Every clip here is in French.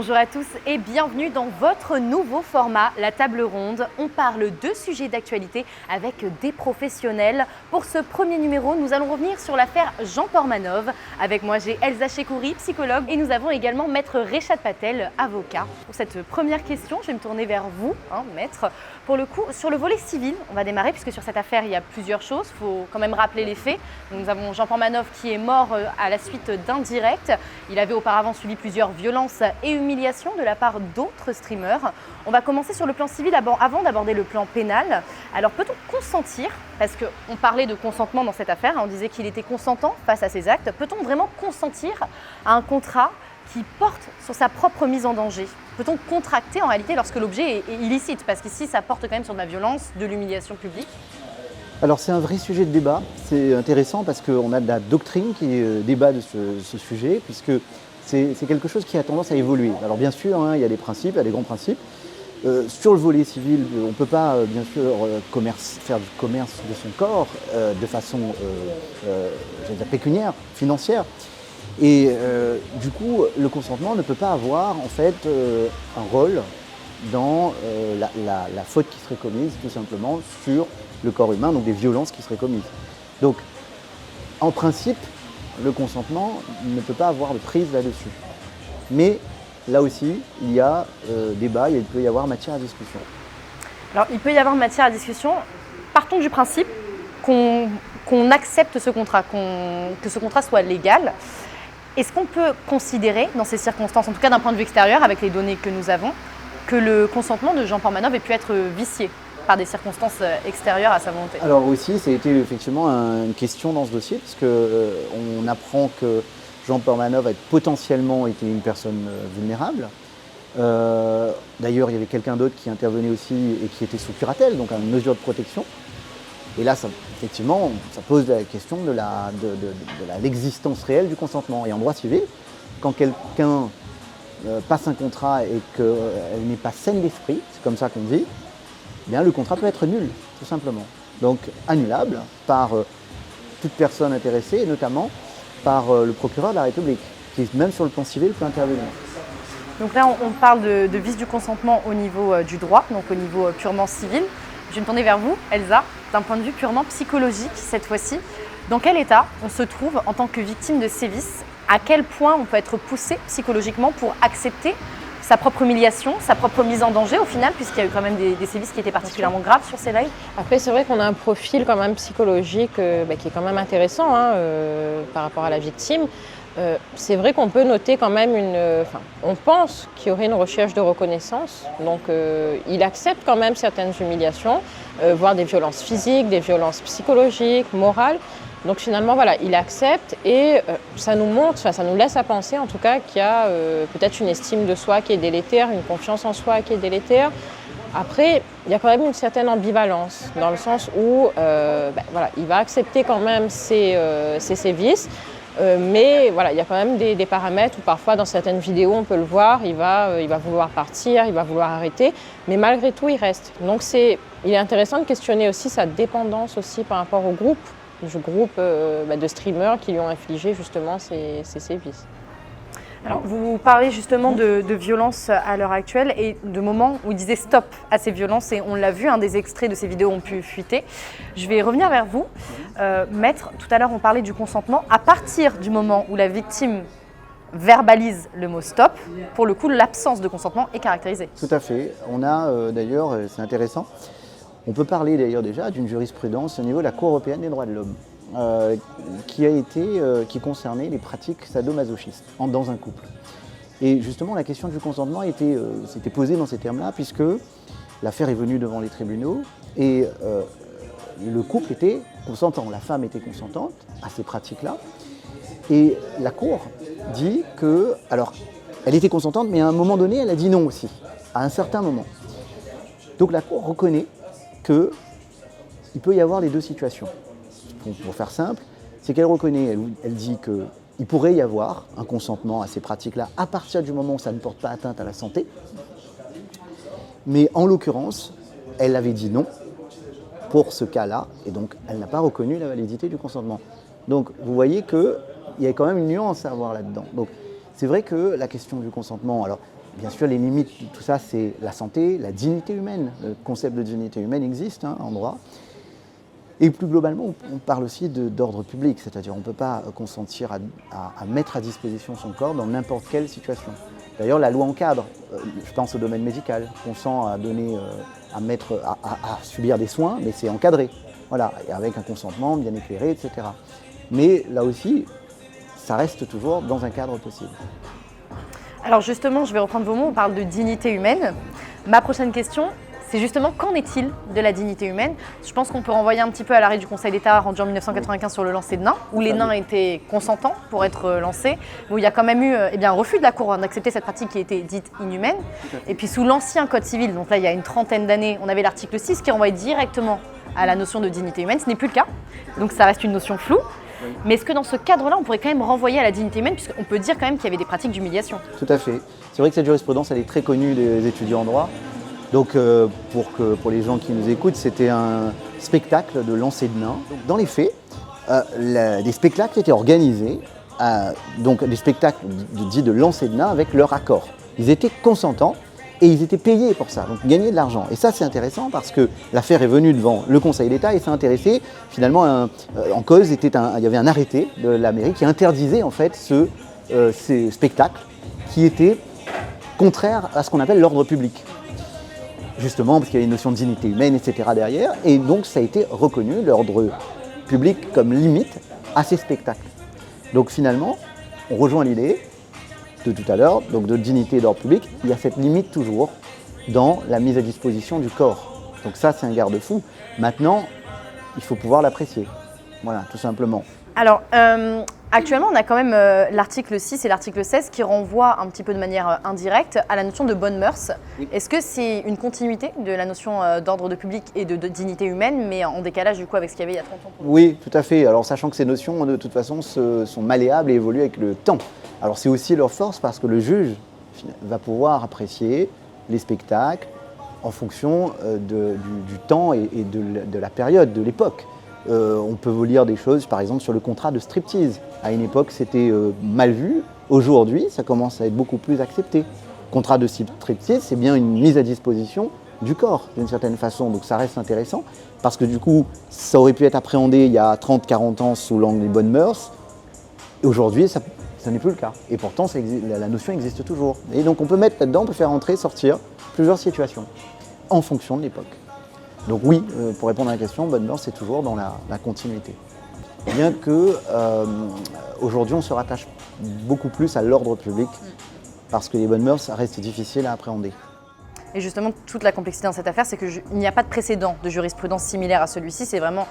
Bonjour à tous et bienvenue dans votre nouveau format, la table ronde. On parle de sujets d'actualité avec des professionnels. Pour ce premier numéro, nous allons revenir sur l'affaire Jean Portmanov. Avec moi, j'ai Elsa Chekouri, psychologue, et nous avons également Maître Reshad Patel, avocat. Pour cette première question, je vais me tourner vers vous, Maître. Pour le coup, sur le volet civil, on va démarrer puisque sur cette affaire, il y a plusieurs choses. Il faut quand même rappeler les faits. Nous avons Jean Portmanov qui est mort à la suite d'un direct. Il avait auparavant subi plusieurs violences et humiliations de la part d'autres streamers. On va commencer sur le plan civil avant d'aborder le plan pénal. Alors peut-on consentir, parce qu'on parlait de consentement dans cette affaire, on disait qu'il était consentant face à ces actes, peut-on vraiment consentir à un contrat qui porte sur sa propre mise en danger? Peut-on contracter en réalité lorsque l'objet est illicite? Parce qu'ici ça porte quand même sur de la violence, de l'humiliation publique. Alors c'est un vrai sujet de débat, c'est intéressant parce qu'on a de la doctrine qui débat de ce sujet, puisque c'est quelque chose qui a tendance à évoluer. Alors bien sûr, il y a des principes, il y a des grands principes. Sur le volet civil, on ne peut pas bien sûr faire du commerce de son corps de façon pécuniaire, financière. Et du coup, le consentement ne peut pas avoir en fait un rôle dans la faute qui serait commise tout simplement sur le corps humain, donc des violences qui seraient commises. Donc, en principe, le consentement ne peut pas avoir de prise là-dessus. Mais là aussi, il y a débat, il peut y avoir matière à discussion. Alors, il peut y avoir matière à discussion. Partons du principe qu'on accepte ce contrat, que ce contrat soit légal. Est-ce qu'on peut considérer, dans ces circonstances, en tout cas d'un point de vue extérieur, avec les données que nous avons, que le consentement de Jean Portmanov ait pu être vicié par des circonstances extérieures à sa volonté? Alors aussi, ça a été effectivement une question dans ce dossier, puisqu'on apprend que Jean Portmanov a potentiellement été une personne vulnérable. D'ailleurs, il y avait quelqu'un d'autre qui intervenait aussi et qui était sous curatelle, donc une mesure de protection. Et là, effectivement, ça pose la question de l'existence réelle du consentement. Et en droit civil, quand quelqu'un passe un contrat et qu'elle n'est pas saine d'esprit, c'est comme ça qu'on dit, eh bien, le contrat peut être nul, tout simplement. Donc annulable par toute personne intéressée, et notamment par le procureur de la République, qui même sur le plan civil peut intervenir. Donc là, on parle de vice du consentement au niveau du droit, donc au niveau purement civil. Je vais me tourner vers vous, Elsa, d'un point de vue purement psychologique cette fois-ci. Dans quel état on se trouve en tant que victime de sévices? À quel point on peut être poussé psychologiquement pour accepter sa propre humiliation, sa propre mise en danger au final, puisqu'il y a eu quand même des sévices qui étaient particulièrement graves sur ces lives? Après, c'est vrai qu'on a un profil quand même psychologique qui est quand même intéressant par rapport à la victime. C'est vrai qu'on peut noter quand même on pense qu'il y aurait une recherche de reconnaissance. Donc il accepte quand même certaines humiliations, voire des violences physiques, des violences psychologiques, morales. Donc finalement, voilà, il accepte et ça nous montre, ça nous laisse à penser en tout cas qu'il y a peut-être une estime de soi qui est délétère, une confiance en soi qui est délétère. Après, il y a quand même une certaine ambivalence dans le sens où il va accepter quand même ses sévices. Mais voilà, il y a quand même des paramètres où parfois dans certaines vidéos on peut le voir, il va vouloir partir, il va vouloir arrêter, mais malgré tout il reste. Donc il est intéressant de questionner aussi sa dépendance aussi par rapport au groupe de streamers qui lui ont infligé justement ces sévices. Alors, vous parlez justement de violence à l'heure actuelle et de moments où il disait stop à ces violences, et on l'a vu, des extraits de ces vidéos ont pu fuiter. Je vais revenir vers vous. Maître, tout à l'heure on parlait du consentement. À partir du moment où la victime verbalise le mot stop, pour le coup l'absence de consentement est caractérisée. Tout à fait. On a d'ailleurs, c'est intéressant, on peut parler d'ailleurs déjà d'une jurisprudence au niveau de la Cour européenne des droits de l'homme. Qui concernait les pratiques sadomasochistes dans un couple. Et justement, la question du consentement s'était posée dans ces termes-là, puisque l'affaire est venue devant les tribunaux et le couple était consentant, la femme était consentante à ces pratiques-là. Et la Cour dit que, alors, elle était consentante, mais à un moment donné, elle a dit non aussi, à un certain moment. Donc la Cour reconnaît qu'il peut y avoir les deux situations. Pour faire simple, c'est qu'elle reconnaît, elle dit qu'il pourrait y avoir un consentement à ces pratiques-là à partir du moment où ça ne porte pas atteinte à la santé. Mais en l'occurrence, elle avait dit non pour ce cas-là, et donc elle n'a pas reconnu la validité du consentement. Donc vous voyez qu'il y a quand même une nuance à avoir là-dedans. Donc c'est vrai que la question du consentement, alors bien sûr, les limites de tout ça, c'est la santé, la dignité humaine. Le concept de dignité humaine existe en droit. Et plus globalement, on parle aussi d'ordre public, c'est-à-dire on ne peut pas consentir à mettre à disposition son corps dans n'importe quelle situation. D'ailleurs, la loi encadre, je pense au domaine médical, consent à donner, à subir des soins, mais c'est encadré, voilà, et avec un consentement bien éclairé, etc. Mais là aussi, ça reste toujours dans un cadre possible. Alors justement, je vais reprendre vos mots, on parle de dignité humaine. Ma prochaine question, c'est justement qu'en est-il de la dignité humaine? Je pense qu'on peut renvoyer un petit peu à l'arrêt du Conseil d'État rendu en 1995 sur le lancer de nains, où les nains étaient consentants pour être lancés, où il y a quand même eu un refus de la Cour d'accepter cette pratique qui était dite inhumaine. Et puis sous l'ancien Code civil, donc là il y a une trentaine d'années, on avait l'article 6 qui renvoyait directement à la notion de dignité humaine. Ce n'est plus le cas, donc ça reste une notion floue. Oui. Mais est-ce que dans ce cadre-là, on pourrait quand même renvoyer à la dignité humaine, puisqu'on peut dire quand même qu'il y avait des pratiques d'humiliation? Tout à fait. C'est vrai que cette jurisprudence, elle est très connue des étudiants en droit. Donc pour les gens qui nous écoutent, c'était un spectacle de lancer de nains. Donc, dans les faits, des spectacles étaient organisés, donc des spectacles dits de lancer de nains avec leur accord. Ils étaient consentants et ils étaient payés pour ça, donc gagner de l'argent. Et ça c'est intéressant parce que l'affaire est venue devant le Conseil d'État et ça intéressait finalement, en cause, il y avait un arrêté de la mairie qui interdisait en fait ces spectacles qui étaient contraires à ce qu'on appelle l'ordre public. Justement parce qu'il y a une notion de dignité humaine, etc. derrière, et donc ça a été reconnu, l'ordre public, comme limite à ces spectacles. Donc finalement, on rejoint l'idée de tout à l'heure, donc de dignité et d'ordre public, il y a cette limite toujours dans la mise à disposition du corps. Donc ça, c'est un garde-fou. Maintenant, il faut pouvoir l'apprécier. Voilà, tout simplement. Alors, actuellement, on a quand même l'article 6 et l'article 16 qui renvoient un petit peu de manière indirecte à la notion de bonnes mœurs. Oui. Est-ce que c'est une continuité de la notion d'ordre public et de dignité humaine, mais en décalage du coup avec ce qu'il y avait il y a 30 ans? Oui, tout à fait. Alors, sachant que ces notions, de toute façon, sont malléables et évoluent avec le temps. Alors, c'est aussi leur force parce que le juge va pouvoir apprécier les spectacles en fonction du temps et de la période, de l'époque. On peut vous lire des choses, par exemple, sur le contrat de striptease. À une époque, c'était mal vu. Aujourd'hui, ça commence à être beaucoup plus accepté. Contrat de striptease, c'est bien une mise à disposition du corps, d'une certaine façon. Donc ça reste intéressant, parce que du coup, ça aurait pu être appréhendé il y a 30-40 ans sous l'angle des bonnes mœurs. Et aujourd'hui, ça n'est plus le cas. Et pourtant, la notion existe toujours. Et donc on peut mettre là-dedans, on peut faire entrer, sortir plusieurs situations, en fonction de l'époque. Donc oui, pour répondre à la question, bonne mœurs, c'est toujours dans la continuité. Bien que aujourd'hui, on se rattache beaucoup plus à l'ordre public, parce que les bonnes mœurs restent difficiles à appréhender. Et justement, toute la complexité dans cette affaire, c'est qu'il n'y a pas de précédent de jurisprudence similaire à celui-ci. C'est vraiment,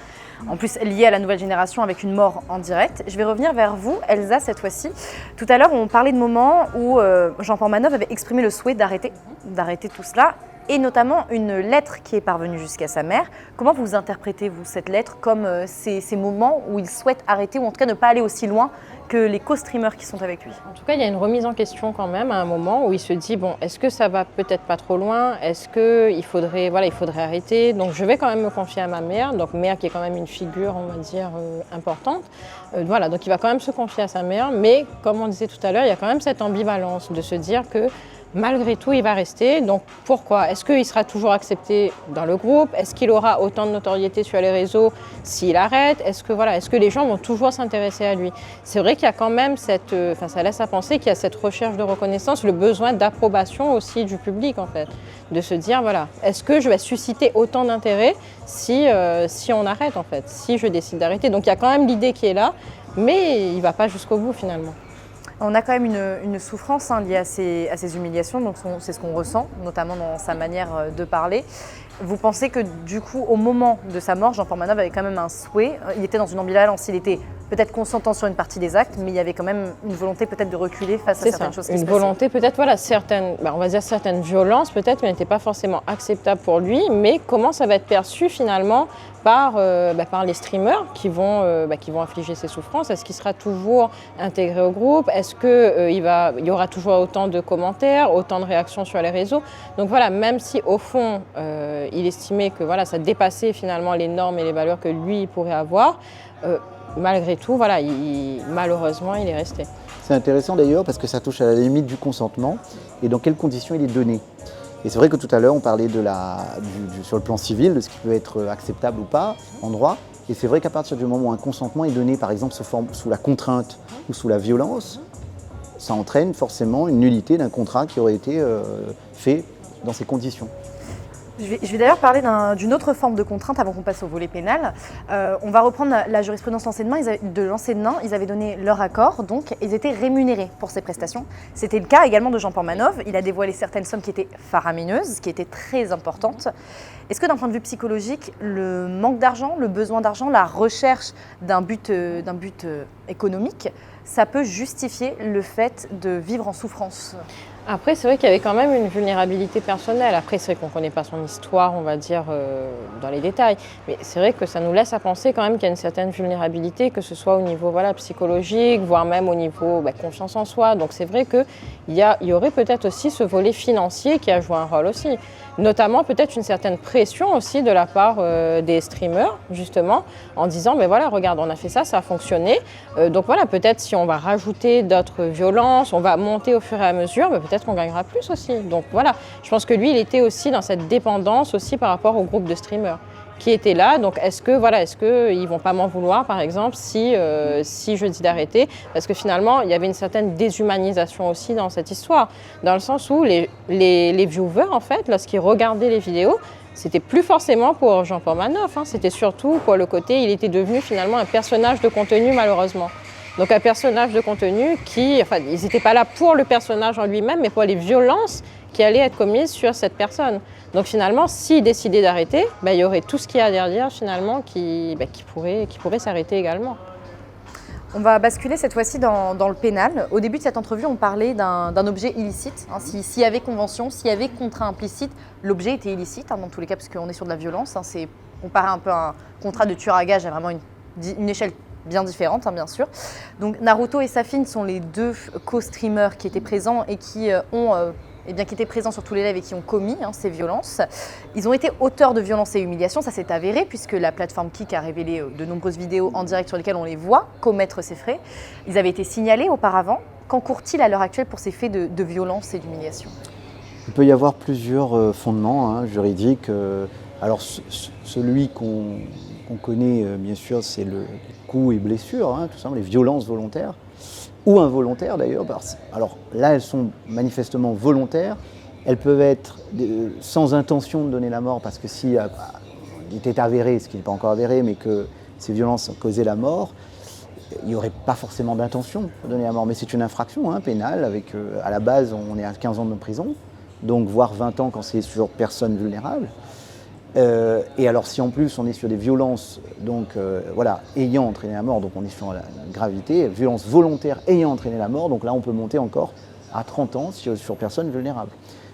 en plus, lié à la nouvelle génération avec une mort en direct. Je vais revenir vers vous, Elsa, cette fois-ci. Tout à l'heure, on parlait de moments où Jean-Paul Manœuvre avait exprimé le souhait d'arrêter tout cela, et notamment une lettre qui est parvenue jusqu'à sa mère. Comment vous interprétez, vous, cette lettre comme ces moments où il souhaite arrêter, ou en tout cas ne pas aller aussi loin que les co-streamers qui sont avec lui? En tout cas, il y a une remise en question quand même à un moment où il se dit, bon, est-ce que ça va peut-être pas trop loin? Est-ce qu'il faudrait, il faudrait arrêter? Donc je vais quand même me confier à ma mère, donc mère qui est quand même une figure, on va dire, importante. Voilà, donc il va quand même se confier à sa mère, mais comme on disait tout à l'heure, il y a quand même cette ambivalence de se dire que malgré tout, il va rester. Donc pourquoi? Est-ce qu'il sera toujours accepté dans le groupe? Est-ce qu'il aura autant de notoriété sur les réseaux s'il arrête? Est-ce que les gens vont toujours s'intéresser à lui? C'est vrai qu'il y a quand même ça laisse à penser qu'il y a cette recherche de reconnaissance, le besoin d'approbation aussi du public en fait. De se dire, voilà, est-ce que je vais susciter autant d'intérêt si on arrête en fait, si je décide d'arrêter? Donc il y a quand même l'idée qui est là, mais il ne va pas jusqu'au bout finalement. On a quand même une souffrance liée à ces humiliations, donc c'est ce qu'on ressent, notamment dans sa manière de parler. Vous pensez que du coup, au moment de sa mort, Jean-Paul Manœuvre avait quand même un souhait, il était dans une ambivalence, il était peut-être consentant sur une partie des actes, mais il y avait quand même une volonté peut-être de reculer face à certaines choses qui se passaient. Une volonté peut-être, voilà, on va dire certaines violences peut-être, mais n'étaient pas forcément acceptables pour lui, mais comment ça va être perçu finalement par les streamers qui vont infliger ces souffrances? Est-ce qu'il sera toujours intégré au groupe? Est-ce qu'il y aura toujours autant de commentaires, autant de réactions sur les réseaux? Donc voilà, même si au fond, il estimait que voilà, ça dépassait finalement les normes et les valeurs que lui pourrait avoir, malgré tout, voilà, malheureusement, il est resté. C'est intéressant d'ailleurs parce que ça touche à la limite du consentement et dans quelles conditions il est donné. Et c'est vrai que tout à l'heure on parlait sur le plan civil de ce qui peut être acceptable ou pas en droit. Et c'est vrai qu'à partir du moment où un consentement est donné par exemple sous la contrainte ou sous la violence, ça entraîne forcément une nullité d'un contrat qui aurait été fait dans ces conditions. Je vais d'ailleurs parler d'une autre forme de contrainte avant qu'on passe au volet pénal. On va reprendre la jurisprudence de l'Ansénin. Ils avaient donné leur accord, donc ils étaient rémunérés pour ces prestations. C'était le cas également de Jean Portmanov. Il a dévoilé certaines sommes qui étaient faramineuses, qui étaient très importantes. Est-ce que d'un point de vue psychologique, le manque d'argent, le besoin d'argent, la recherche d'un but économique, ça peut justifier le fait de vivre en souffrance? Après, c'est vrai qu'il y avait quand même une vulnérabilité personnelle. Après, c'est vrai qu'on ne connaît pas son histoire, on va dire, dans les détails. Mais c'est vrai que ça nous laisse à penser quand même qu'il y a une certaine vulnérabilité, que ce soit au niveau psychologique, voire même au niveau confiance en soi. Donc c'est vrai qu'il y aurait peut-être aussi ce volet financier qui a joué un rôle aussi. Notamment peut-être une certaine pression aussi de la part des streamers, justement, en disant, regarde, on a fait ça, ça a fonctionné. Donc voilà, peut-être si on va rajouter d'autres violences, on va monter au fur et à mesure, peut-être qu'on gagnera plus aussi. Donc voilà, je pense que lui, il était aussi dans cette dépendance aussi par rapport au groupe de streamers qui étaient là. Donc est-ce qu'ils ne vont pas m'en vouloir, par exemple, si je dis d'arrêter? Parce que finalement, il y avait une certaine déshumanisation aussi dans cette histoire, dans le sens où les viewers, en fait, lorsqu'ils regardaient les vidéos, c'était plus forcément pour Jean Portmanov, c'était surtout pour le côté, il était devenu finalement un personnage de contenu, malheureusement. Donc un personnage de contenu ils n'étaient pas là pour le personnage en lui-même, mais pour les violences qui allaient être commises sur cette personne. Donc finalement, s'il décidait d'arrêter, il y aurait tout ce qu'il y a derrière finalement qui pourrait s'arrêter également. On va basculer cette fois-ci dans le pénal. Au début de cette entrevue, on parlait d'un objet illicite. S'il y avait convention, s'il y avait contrat implicite, l'objet était illicite dans tous les cas, parce qu'on est sur de la violence. C'est comparé un peu à un contrat de tueur à gage à vraiment une échelle bien différente, bien sûr. Donc Naruto et Safin sont les deux co-streamers qui étaient présents et qui qui étaient présents sur tous les lives et qui ont commis ces violences. Ils ont été auteurs de violences et humiliations, ça s'est avéré, puisque la plateforme Kik a révélé de nombreuses vidéos en direct sur lesquelles on les voit commettre ces faits. Ils avaient été signalés auparavant. Qu'encourt-il à l'heure actuelle pour ces faits de violence et d'humiliation? Il peut y avoir plusieurs fondements juridiques. Alors celui qu'on connaît, bien sûr, c'est le coup et blessure, tout simplement, les violences volontaires. Ou involontaires d'ailleurs. Alors là, elles sont manifestement volontaires. Elles peuvent être sans intention de donner la mort, parce que si il était avéré, ce qui n'est pas encore avéré, mais que ces violences ont causé la mort, il n'y aurait pas forcément d'intention de donner la mort. Mais c'est une infraction pénale, avec à la base, on est à 15 ans de prison, donc voire 20 ans quand c'est sur personne vulnérable. Et alors si en plus on est sur des violences ayant entraîné la mort, donc on est sur la gravité, violences volontaires ayant entraîné la mort, donc là on peut monter encore à 30 ans sur personnes vulnérables.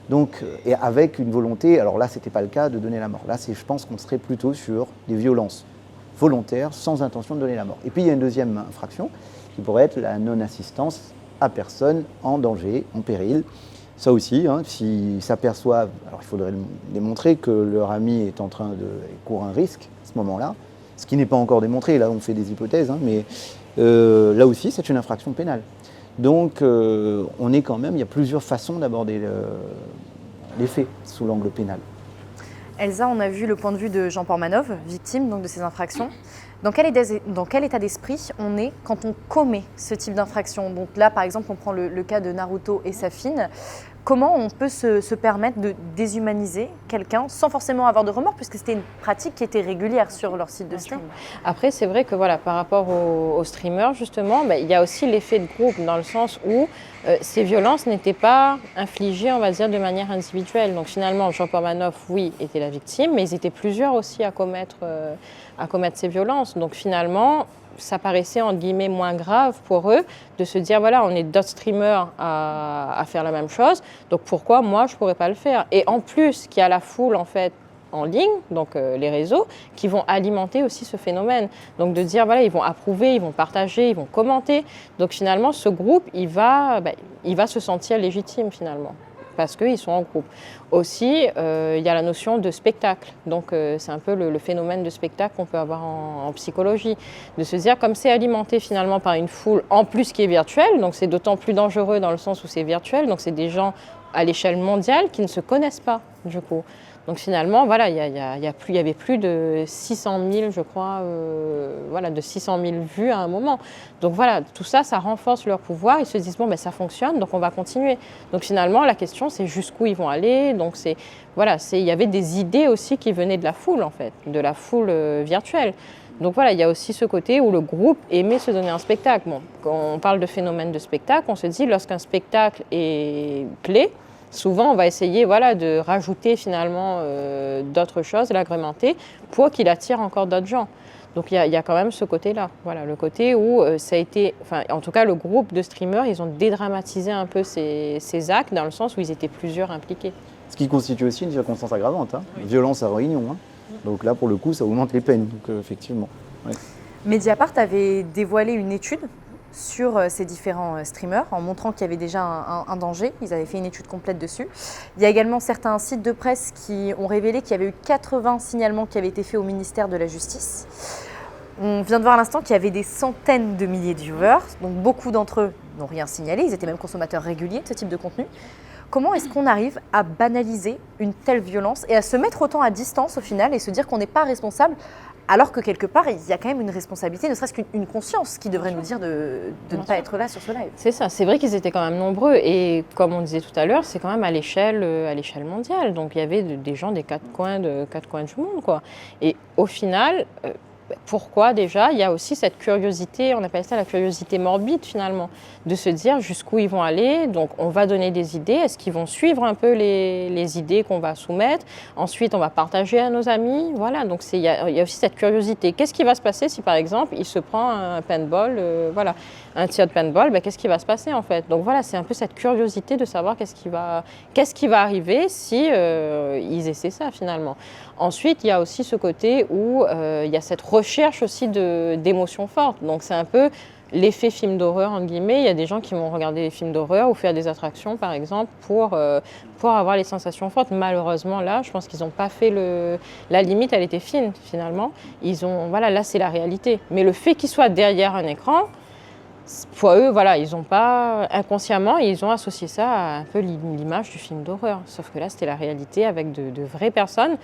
Donc, et avec une volonté, alors là c'était pas le cas de donner la mort, là je pense qu'on serait plutôt sur des violences volontaires sans intention de donner la mort. Et puis il y a une deuxième infraction qui pourrait être la non-assistance à personne en danger, en péril. Ça aussi, s'ils s'aperçoivent, alors il faudrait démontrer que leur ami est en train court un risque à ce moment-là, ce qui n'est pas encore démontré, là on fait des hypothèses, mais là aussi c'est une infraction pénale. Donc on est quand même, il y a plusieurs façons d'aborder les faits sous l'angle pénal. Elsa, on a vu le point de vue de Jean Portmanov, victime donc de ces infractions. Dans quel état d'esprit on est quand on commet ce type d'infraction? Donc là, par exemple, on prend le cas de Naruto et Safin. Comment on peut se permettre de déshumaniser quelqu'un sans forcément avoir de remords, puisque c'était une pratique qui était régulière sur leur site de stream? Après, c'est vrai que par rapport aux streamers, justement, il y a aussi l'effet de groupe, dans le sens où ces violences n'étaient pas infligées, on va dire, de manière individuelle. Donc finalement, Jean Portmanov, oui, était la victime, mais ils étaient plusieurs aussi à commettre ces violences. Donc finalement, ça paraissait entre guillemets moins grave pour eux de se dire on est d'autres streamers à faire la même chose, donc pourquoi moi je pourrais pas le faire? Et en plus qu'il y a la foule en fait en ligne, donc les réseaux, qui vont alimenter aussi ce phénomène. Donc de dire ils vont approuver, ils vont partager, ils vont commenter. Donc finalement ce groupe il va se sentir légitime finalement. parce qu'ils sont en groupe. Aussi, il y a la notion de spectacle. Donc, c'est un peu le phénomène de spectacle qu'on peut avoir en psychologie. De se dire, comme c'est alimenté finalement par une foule, en plus qui est virtuelle, donc c'est d'autant plus dangereux dans le sens où c'est virtuel. Donc, c'est des gens à l'échelle mondiale qui ne se connaissent pas, du coup. Donc finalement, voilà, il y avait plus de 600 000, je crois, voilà, de 600 000 vues à un moment. Donc voilà, tout ça, ça renforce leur pouvoir. Ils se disent, bon, ben, ça fonctionne, donc on va continuer. Donc finalement, la question, c'est jusqu'où ils vont aller. Donc voilà, il y avait des idées aussi qui venaient de la foule, en fait, de la foule virtuelle. Donc voilà, il y a aussi ce côté où le groupe aimait se donner un spectacle. Bon, quand on parle de phénomène de spectacle, on se dit, lorsqu'un spectacle plaît, souvent, on va essayer voilà, de rajouter finalement d'autres choses, l'agrémenter, pour qu'il attire encore d'autres gens. Donc il y a quand même ce côté-là, voilà, le côté où ça a été, enfin en tout cas le groupe de streamers, ils ont dédramatisé un peu ces actes dans le sens où ils étaient plusieurs impliqués. Ce qui constitue aussi une circonstance aggravante, hein. Oui. Violence à réunion. Hein. Donc là, pour le coup, ça augmente les peines, donc effectivement. Ouais. Mediapart avait dévoilé une étude sur ces différents streamers en montrant qu'il y avait déjà un danger. Ils avaient fait une étude complète dessus. Il y a également certains sites de presse qui ont révélé qu'il y avait eu 80 signalements qui avaient été faits au ministère de la Justice. On vient de voir à l'instant qu'il y avait des centaines de milliers de viewers, donc beaucoup d'entre eux n'ont rien signalé, ils étaient même consommateurs réguliers de ce type de contenu. Comment est-ce qu'on arrive à banaliser une telle violence et à se mettre autant à distance au final et se dire qu'on n'est pas responsable alors que quelque part, il y a quand même une responsabilité, ne serait-ce qu'une conscience qui devrait nous dire de ne pas être là sur ce live. C'est ça, c'est vrai qu'ils étaient quand même nombreux et comme on disait tout à l'heure, c'est quand même à l'échelle mondiale. Donc il y avait des gens des quatre coins du monde, quoi. Et au final, pourquoi déjà? Il y a aussi cette curiosité, on appelle ça la curiosité morbide finalement, de se dire jusqu'où ils vont aller. Donc on va donner des idées, est-ce qu'ils vont suivre un peu les idées qu'on va soumettre? Ensuite on va partager à nos amis, voilà. Donc il y a aussi cette curiosité. Qu'est-ce qui va se passer si par exemple il se prend un paintball, voilà, un tir de paintball, ben, qu'est-ce qui va se passer en fait? Donc voilà, c'est un peu cette curiosité de savoir qu'est-ce qui va arriver si ils essaient ça finalement. Ensuite, il y a aussi ce côté où il y a cette recherche aussi d'émotions fortes. Donc c'est un peu l'effet film d'horreur, entre guillemets. Il y a des gens qui vont regarder des films d'horreur ou faire des attractions, par exemple, pour avoir les sensations fortes. Malheureusement, là, je pense qu'ils n'ont pas fait la limite, elle était fine, finalement. Voilà, là, c'est la réalité. Mais le fait qu'ils soient derrière un écran, pour eux, voilà, ils n'ont pas, inconsciemment, ils ont associé ça à un peu l'image du film d'horreur. Sauf que là, c'était la réalité avec de vraies personnes.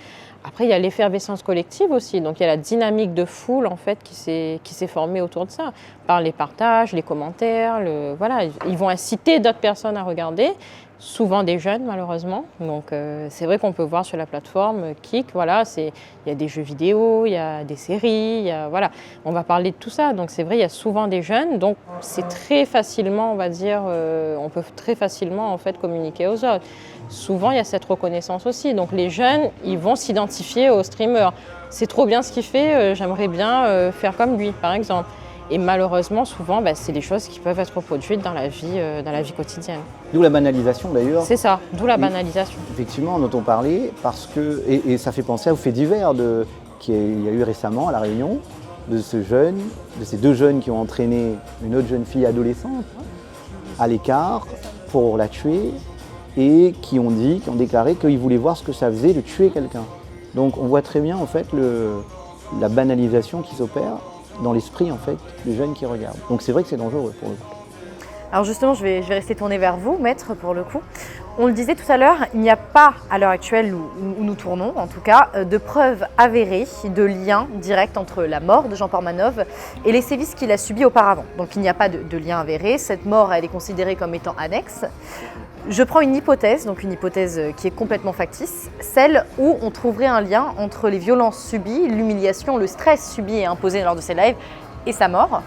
Après, il y a l'effervescence collective aussi. Donc, il y a la dynamique de foule, en fait, qui s'est formée autour de ça. Par les partages, les commentaires, voilà, ils vont inciter d'autres personnes à regarder. Souvent des jeunes, malheureusement. Donc, c'est vrai qu'on peut voir sur la plateforme Kik, voilà, il y a des jeux vidéo, il y a des séries, voilà, on va parler de tout ça. Donc, c'est vrai, il y a souvent des jeunes. Donc, c'est très facilement, on va dire, on peut très facilement, en fait, communiquer aux autres. Souvent, il y a cette reconnaissance aussi. Donc, les jeunes, ils vont s'identifier au streamer. C'est trop bien ce qu'il fait, j'aimerais bien faire comme lui, par exemple. Et malheureusement, souvent, c'est des choses qui peuvent être reproduites dans la vie quotidienne. D'où la banalisation d'ailleurs. C'est ça, d'où la banalisation. Effectivement, dont on parlait, parce que, et ça fait penser aux faits divers qu'il y a eu récemment à La Réunion, de ces deux jeunes qui ont entraîné une autre jeune fille adolescente à l'écart pour la tuer et qui ont déclaré qu'ils voulaient voir ce que ça faisait de tuer quelqu'un. Donc on voit très bien en fait la banalisation qui s'opère dans l'esprit en fait des jeunes qui regardent. Donc c'est vrai que c'est dangereux pour eux. Alors justement, je vais rester tournée vers vous, maître, pour le coup. On le disait tout à l'heure, il n'y a pas, à l'heure actuelle où nous tournons, en tout cas, de preuves avérées, de lien direct entre la mort de Jean Portmanov et les sévices qu'il a subis auparavant. Donc il n'y a pas de lien avéré. Cette mort, elle est considérée comme étant annexe. Je prends une hypothèse, donc une hypothèse qui est complètement factice, celle où on trouverait un lien entre les violences subies, l'humiliation, le stress subi et imposé lors de ces lives et sa mort.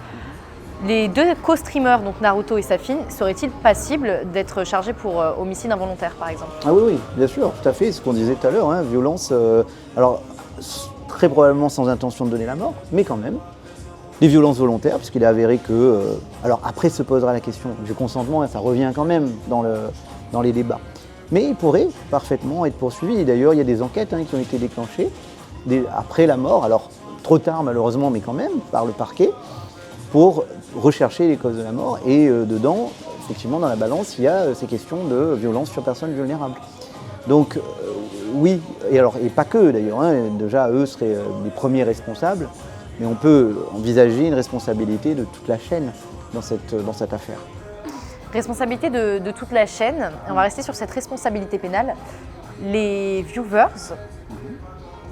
Les deux co-streamers, donc Naruto et Safin, seraient-ils passibles d'être chargés pour homicide involontaire, par exemple? Ah oui, bien sûr, tout à fait, ce qu'on disait tout à l'heure, hein, violence, alors très probablement sans intention de donner la mort, mais quand même. Les violences volontaires, puisqu'il est avéré que... alors après se posera la question du consentement, et ça revient quand même dans les débats. Mais il pourrait parfaitement être poursuivi, et d'ailleurs il y a des enquêtes qui ont été déclenchées après la mort, alors trop tard malheureusement, mais quand même, par le parquet, pour rechercher les causes de la mort et dedans effectivement, dans la balance, il y a ces questions de violence sur personnes vulnérables. Donc, oui, et pas que d'ailleurs, hein, déjà eux seraient les premiers responsables, mais on peut envisager une responsabilité de toute la chaîne dans cette affaire. Responsabilité de toute la chaîne, on va rester sur cette responsabilité pénale. Les viewers,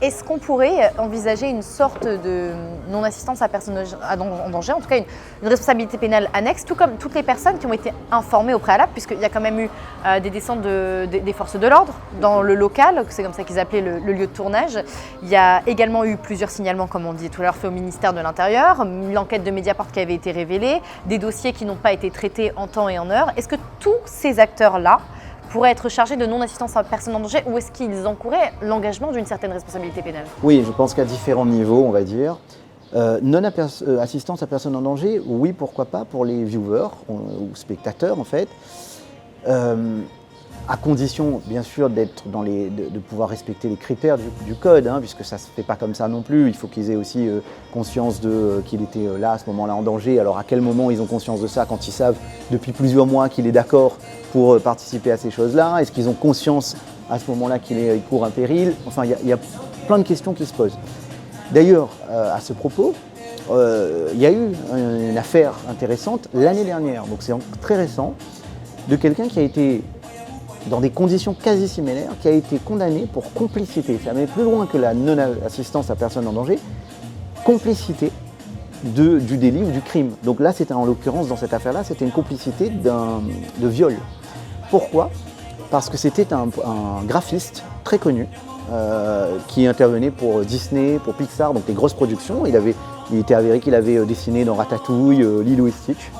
est-ce qu'on pourrait envisager une sorte de non-assistance à personne en danger, en tout cas une responsabilité pénale annexe, tout comme toutes les personnes qui ont été informées au préalable, puisqu'il y a quand même eu des descentes des forces de l'ordre dans le local, c'est comme ça qu'ils appelaient le lieu de tournage. Il y a également eu plusieurs signalements, comme on dit tout à l'heure, faits au ministère de l'Intérieur, l'enquête de Mediapart qui avait été révélée, des dossiers qui n'ont pas été traités en temps et en heure. Est-ce que tous ces acteurs-là pourraient être chargés de non-assistance à personne en danger ou est-ce qu'ils encouraient l'engagement d'une certaine responsabilité pénale? Oui, je pense qu'à différents niveaux, on va dire. Non-assistance à personne en danger, oui, pourquoi pas, pour les viewers ou spectateurs en fait. À condition, bien sûr, de pouvoir respecter les critères du code, hein, puisque ça ne se fait pas comme ça non plus. Il faut qu'ils aient aussi conscience qu'il était là, à ce moment-là, en danger. Alors, à quel moment ils ont conscience de ça, quand ils savent depuis plusieurs mois qu'il est d'accord pour participer à ces choses-là? Est-ce qu'ils ont conscience, à ce moment-là, qu'il court un péril? Enfin, il y a plein de questions qui se posent. D'ailleurs, à ce propos, il y a eu une affaire intéressante l'année dernière, donc c'est très récent, de quelqu'un qui a été dans des conditions quasi similaires, qui a été condamné pour complicité. Ça va plus loin que la non-assistance à personne en danger, complicité du délit ou du crime. Donc là, c'était en l'occurrence, dans cette affaire-là, c'était une complicité de viol. Pourquoi? Parce que c'était un graphiste très connu qui intervenait pour Disney, pour Pixar, donc des grosses productions. Il était avéré qu'il avait dessiné dans Ratatouille, Lilo et Stitch.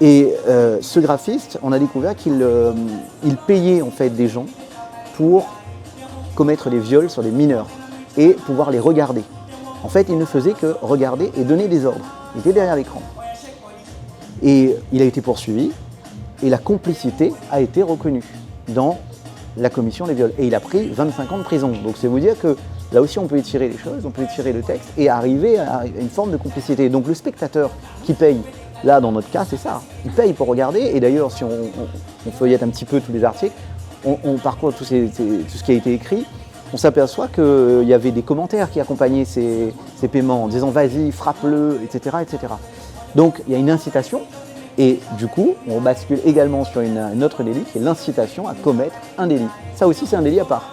Et ce graphiste, on a découvert qu'il payait en fait des gens pour commettre des viols sur des mineurs et pouvoir les regarder. En fait, il ne faisait que regarder et donner des ordres. Il était derrière l'écran. Et il a été poursuivi et la complicité a été reconnue dans la commission des viols. Et il a pris 25 ans de prison. Donc c'est vous dire que là aussi on peut étirer les choses, on peut étirer le texte et arriver à une forme de complicité. Donc le spectateur qui paye, là, dans notre cas, c'est ça. Il paye pour regarder. Et d'ailleurs, si on feuillette un petit peu tous les articles, on parcourt tout ce qui a été écrit, on s'aperçoit qu'il y avait des commentaires qui accompagnaient ces paiements en disant « vas-y, frappe-le », etc., etc. Donc, il y a une incitation. Et du coup, on bascule également sur une autre délit, qui est l'incitation à commettre un délit. Ça aussi, c'est un délit à part.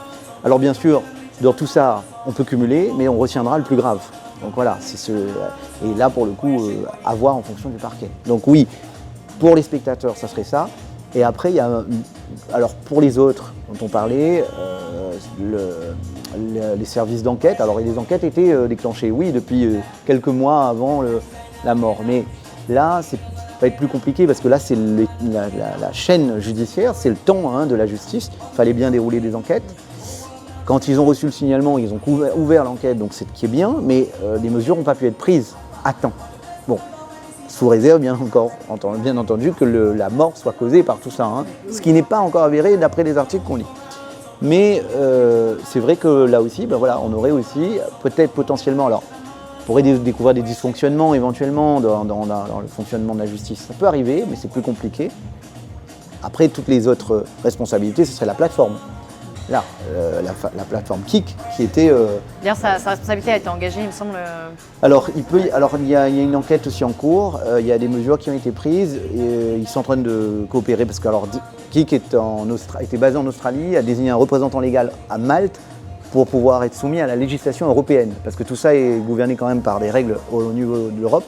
Alors bien sûr, dans tout ça, on peut cumuler, mais on retiendra le plus grave. Donc voilà, et là pour le coup, à voir en fonction du parquet. Donc oui, pour les spectateurs, ça serait ça. Et après, il y a, alors pour les autres dont on parlait, les services d'enquête. Alors les enquêtes étaient déclenchées, oui, depuis quelques mois avant la mort. Mais là, ça va être plus compliqué parce que là, c'est la chaîne judiciaire, c'est le temps de la justice. Il fallait bien dérouler des enquêtes. Quand ils ont reçu le signalement, ils ont ouvert l'enquête, donc c'est ce qui est bien, mais les mesures n'ont pas pu être prises à temps. Bon, sous réserve, bien entendu, que la mort soit causée par tout ça, ce qui n'est pas encore avéré d'après les articles qu'on lit. Mais c'est vrai que là aussi, on aurait aussi, peut-être potentiellement, alors, on pourrait découvrir des dysfonctionnements éventuellement dans le fonctionnement de la justice. Ça peut arriver, mais c'est plus compliqué. Après, toutes les autres responsabilités, ce serait la plateforme. Là, la plateforme Kik, qui était... Bien, sa responsabilité a été engagée, il me semble. Alors, il y a une enquête aussi en cours, il y a des mesures qui ont été prises, et ils sont en train de coopérer, parce que Kik était basé en Australie, a désigné un représentant légal à Malte pour pouvoir être soumis à la législation européenne, parce que tout ça est gouverné quand même par des règles au niveau de l'Europe.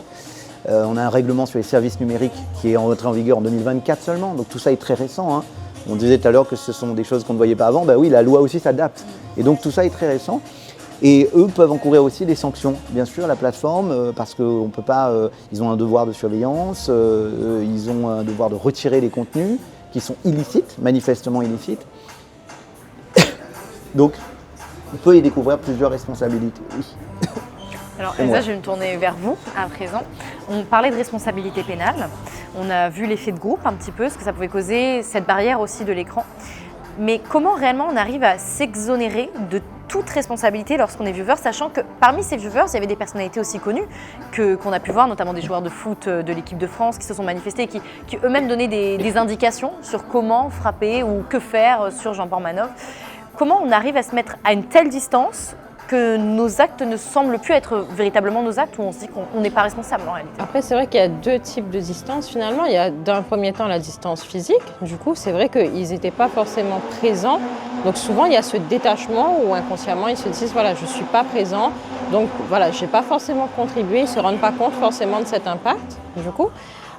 On a un règlement sur les services numériques qui est entré en vigueur en 2024 seulement, donc tout ça est très récent. On disait tout à l'heure que ce sont des choses qu'on ne voyait pas avant. Oui, la loi aussi s'adapte. Et donc tout ça est très récent. Et eux peuvent encourir aussi des sanctions, bien sûr, la plateforme, parce qu'on peut pas. Ils ont un devoir de surveillance, ils ont un devoir de retirer les contenus qui sont illicites, manifestement illicites. Donc, on peut y découvrir plusieurs responsabilités. Oui. Alors Elsa, je vais me tourner vers vous à présent. On parlait de responsabilité pénale, on a vu l'effet de groupe un petit peu, ce que ça pouvait causer, cette barrière aussi de l'écran. Mais comment réellement on arrive à s'exonérer de toute responsabilité lorsqu'on est vieweur, sachant que parmi ces viewers, il y avait des personnalités aussi connues qu'on a pu voir, notamment des joueurs de foot de l'équipe de France qui se sont manifestés et qui eux-mêmes donnaient des indications sur comment frapper ou que faire sur Jean Portmanov. Comment on arrive à se mettre à une telle distance que nos actes ne semblent plus être véritablement nos actes, où on se dit qu'on n'est pas responsable en réalité? Après, c'est vrai qu'il y a deux types de distance finalement. Il y a d'un premier temps la distance physique. Du coup, c'est vrai qu'ils n'étaient pas forcément présents. Donc souvent, il y a ce détachement où inconsciemment, ils se disent, voilà, je ne suis pas présent. Donc voilà, je n'ai pas forcément contribué. Ils ne se rendent pas compte forcément de cet impact, du coup.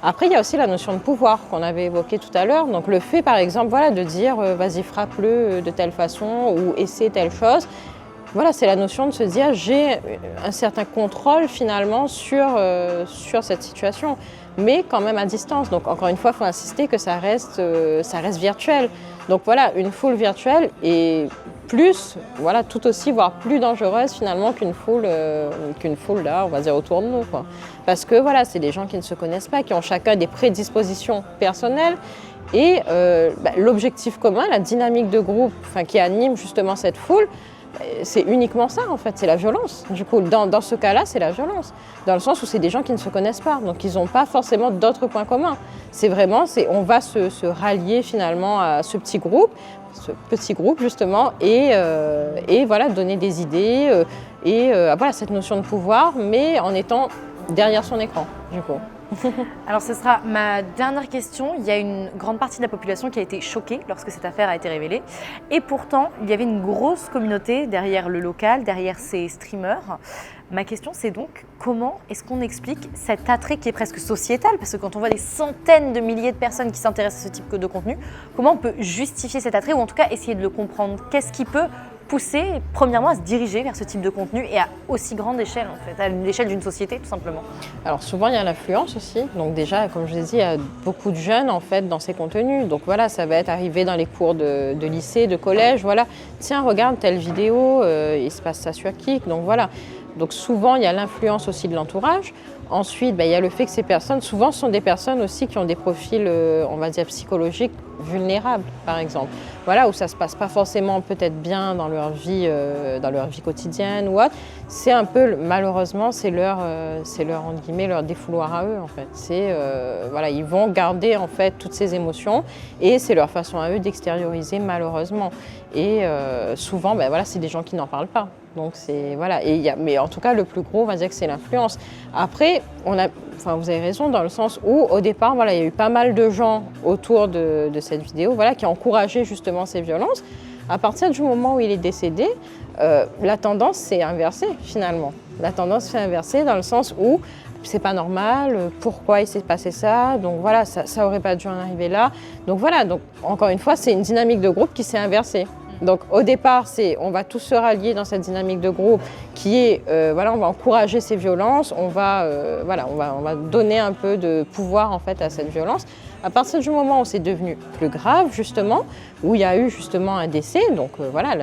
Après, il y a aussi la notion de pouvoir qu'on avait évoquée tout à l'heure. Donc le fait, par exemple, voilà, de dire, vas-y, frappe-le de telle façon ou essaie telle chose. Voilà, c'est la notion de se dire j'ai un certain contrôle finalement sur cette situation, mais quand même à distance. Donc encore une fois, il faut insister que ça reste virtuel. Donc voilà, une foule virtuelle est plus, voilà, tout aussi, voire plus dangereuse finalement qu'une foule là, on va dire autour de nous, quoi. Parce que voilà, c'est des gens qui ne se connaissent pas, qui ont chacun des prédispositions personnelles. Et l'objectif commun, la dynamique de groupe qui anime justement cette foule, c'est uniquement ça en fait, c'est la violence. Du coup, dans ce cas-là, c'est la violence. Dans le sens où c'est des gens qui ne se connaissent pas, donc ils n'ont pas forcément d'autres points communs. C'est vraiment, on va se rallier finalement à ce petit groupe justement, et voilà, donner des idées, voilà, cette notion de pouvoir, mais en étant derrière son écran, du coup. Alors ce sera ma dernière question. Il y a une grande partie de la population qui a été choquée lorsque cette affaire a été révélée. Et pourtant, il y avait une grosse communauté derrière le local, derrière ces streamers. Ma question, c'est donc comment est-ce qu'on explique cet attrait qui est presque sociétal? Parce que quand on voit des centaines de milliers de personnes qui s'intéressent à ce type de contenu, comment on peut justifier cet attrait ou en tout cas essayer de le comprendre? Qu'est-ce qui peut pousser, premièrement, à se diriger vers ce type de contenu et à aussi grande échelle, en fait, à l'échelle d'une société, tout simplement? Alors souvent, il y a l'influence aussi. Donc déjà, comme je l'ai dit, il y a beaucoup de jeunes, en fait, dans ces contenus. Donc voilà, ça va être arrivé dans les cours de lycée, de collège, voilà. Tiens, regarde telle vidéo, il se passe ça sur Kik, donc voilà. Donc souvent, il y a l'influence aussi de l'entourage. Ensuite, il y a le fait que ces personnes, souvent, sont des personnes aussi qui ont des profils, on va dire, psychologiques vulnérables, par exemple. Voilà, où ça ne se passe pas forcément peut-être bien dans leur vie quotidienne ou autre. C'est un peu, malheureusement, c'est leur, entre guillemets, leur défouloir à eux, en fait. Voilà, ils vont garder, en fait, toutes ces émotions et c'est leur façon à eux d'extérioriser, malheureusement. Et souvent, voilà, c'est des gens qui n'en parlent pas. Donc voilà, mais en tout cas, le plus gros, on va dire que c'est l'influence. Après, vous avez raison dans le sens où, au départ, voilà, il y a eu pas mal de gens autour de cette vidéo, voilà, qui encourageaient justement ces violences. À partir du moment où il est décédé, la tendance s'est inversée finalement. La tendance s'est inversée dans le sens où c'est pas normal, pourquoi il s'est passé ça, donc voilà, ça aurait pas dû en arriver là. Donc voilà, donc encore une fois, c'est une dynamique de groupe qui s'est inversée. Donc au départ, on va tous se rallier dans cette dynamique de groupe qui est, voilà, on va encourager ces violences, on va donner un peu de pouvoir en fait à cette violence. À partir du moment où c'est devenu plus grave justement, où il y a eu justement un décès, donc voilà,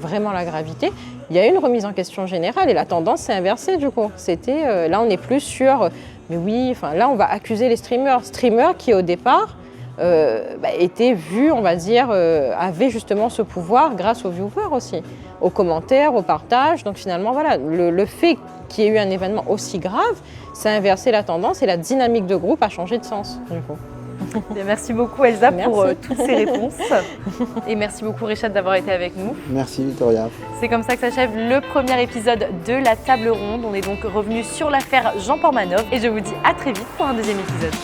vraiment la gravité, il y a eu une remise en question générale et la tendance s'est inversée du coup. Là on n'est plus sur, mais oui, là on va accuser les streamers qui au départ étaient vus, on va dire, avaient justement ce pouvoir grâce aux viewers aussi, aux commentaires, au partage. Donc finalement, voilà, le fait qu'il y ait eu un événement aussi grave, ça a inversé la tendance et la dynamique de groupe a changé de sens, du coup. Merci beaucoup Elsa pour toutes ces réponses. Et merci beaucoup Richard d'avoir été avec nous. Merci Victoria. C'est comme ça que s'achève le premier épisode de La Table Ronde. On est donc revenu sur l'affaire Jean Portmanov et je vous dis à très vite pour un deuxième épisode.